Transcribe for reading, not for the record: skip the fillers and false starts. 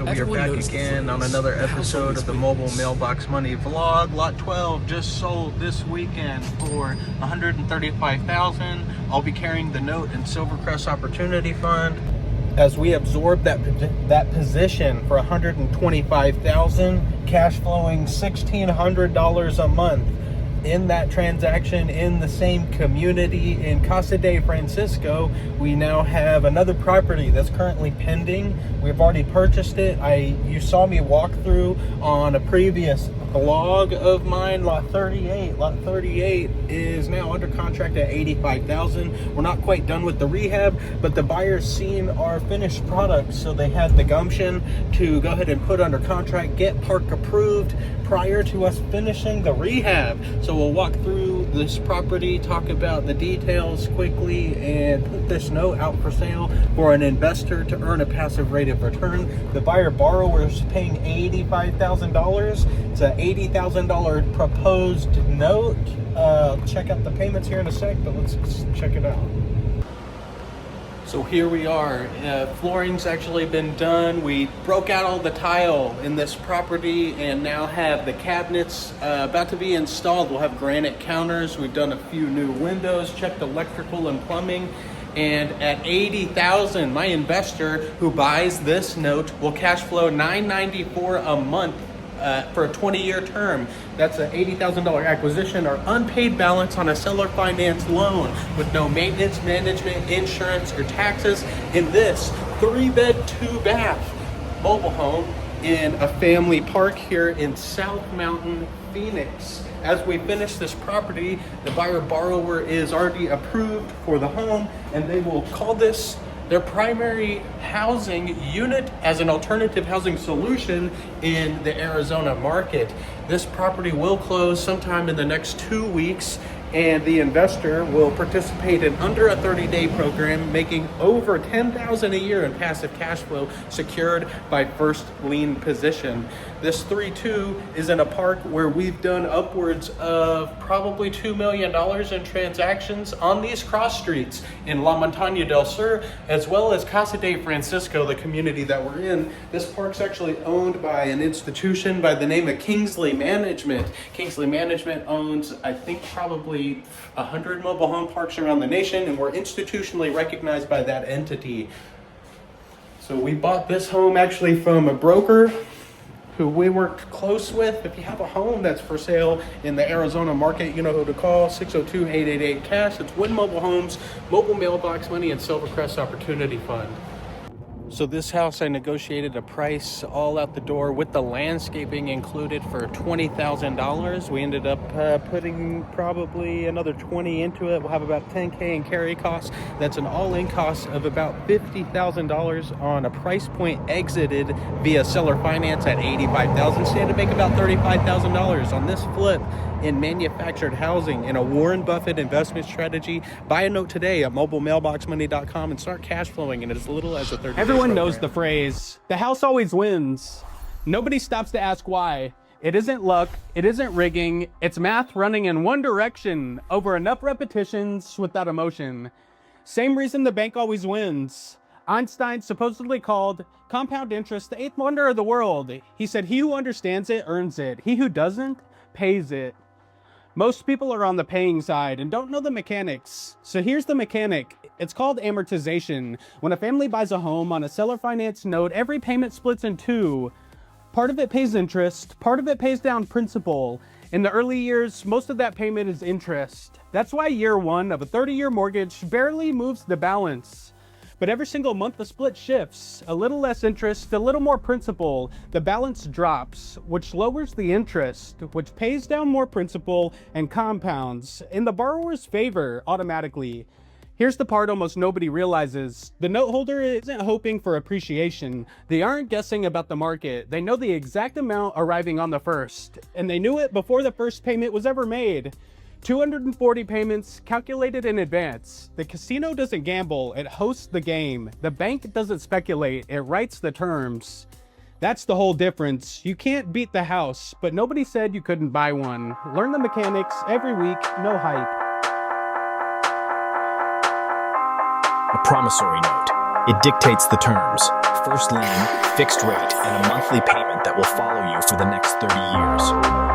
We are back again on another episode of the Mobile Mailbox Money Vlog. Lot 12 just sold this weekend for $135,000. I'll be carrying the note in Silvercrest Opportunity Fund as we absorb that position for $125,000, cash flowing $1,600 a month. In that transaction, in the same community in Casa de Francisco, we now have another property that's currently pending. We've already purchased it. You saw me walk through on a previous vlog of mine, lot 38. Lot 38 is now under contract at $85,000. We're not quite done with the rehab, but the buyers seen our finished product, so they had the gumption to go ahead and put under contract, get park approved prior to us finishing the rehab. So we'll walk through this property, talk about the details quickly, and put this note out for sale for an investor to earn a passive rate of return. The buyer borrower is paying $85,000. It's an $80,000 proposed note. Check out the payments here in a sec, but let's check it out. So here we are. Flooring's actually been done. We broke out all the tile in this property and now have the cabinets about to be installed. We'll have granite counters. We've done a few new windows, checked electrical and plumbing. And at $80,000, my investor who buys this note will cash flow $994 a month for a 20-year term. That's an $80,000 acquisition or unpaid balance on a seller finance loan with no maintenance, management, insurance, or taxes in this 3-bed, 2-bath mobile home in a family park here in South Mountain, Phoenix. As we finish this property, the buyer borrower is already approved for the home, and they will call this their primary housing unit as an alternative housing solution in the Arizona market. This property will close sometime in the next 2 weeks, and the investor will participate in under a 30-day program, making over $10,000 a year in passive cash flow secured by first lien position. This 3-2 is in a park where we've done upwards of probably $2 million in transactions on these cross streets in La Montaña del Sur, as well as Casa de Francisco, the community that we're in. This park's actually owned by an institution by the name of Kingsley Management. Kingsley Management owns, I think, probably 100 mobile home parks around the nation, and we're institutionally recognized by that entity. So we bought this home actually from a broker who we worked close with. If you have a home that's for sale in the Arizona market, you know who to call, 602-888-CASH. It's Win Mobile Homes, Mobile Mailbox Money, and Silvercrest Opportunity Fund. So this house, I negotiated a price all out the door with the landscaping included for $20,000. We ended up putting probably another 20 into it. We'll have about $10K in carry costs. That's an all-in cost of about $50,000 on a price point exited via seller finance at $85,000. Stand to make about $35,000 on this flip in manufactured housing in a Warren Buffett investment strategy. Buy a note today at mobilemailboxmoney.com and start cash flowing in as little as a 30-day Everyone knows the phrase, the house always wins. Nobody stops to ask why. It isn't luck, it isn't rigging, it's math running in one direction over enough repetitions without emotion. Same reason the bank always wins. Einstein supposedly called compound interest the eighth wonder of the world. He said, he who understands it earns it. He who doesn't pays it. Most people are on the paying side and don't know the mechanics. So here's the mechanic. It's called amortization. When a family buys a home on a seller finance note, every payment splits in two. Part of it pays interest, part of it pays down principal. In the early years, most of that payment is interest. That's why year one of a 30-year mortgage barely moves the balance. But every single month the split shifts, a little less interest, a little more principal. The balance drops, which lowers the interest, which pays down more principal and compounds in the borrower's favor automatically. Here's the part almost nobody realizes. The note holder isn't hoping for appreciation. They aren't guessing about the market. They know the exact amount arriving on the first, and they knew it before the first payment was ever made. 240 payments calculated in advance. The casino doesn't gamble, it hosts the game. The bank doesn't speculate, it writes the terms. That's the whole difference. You can't beat the house, but nobody said you couldn't buy one. Learn the mechanics every week, no hype. A promissory note. It dictates the terms. first lien, fixed rate, and a monthly payment that will follow you for the next 30 years.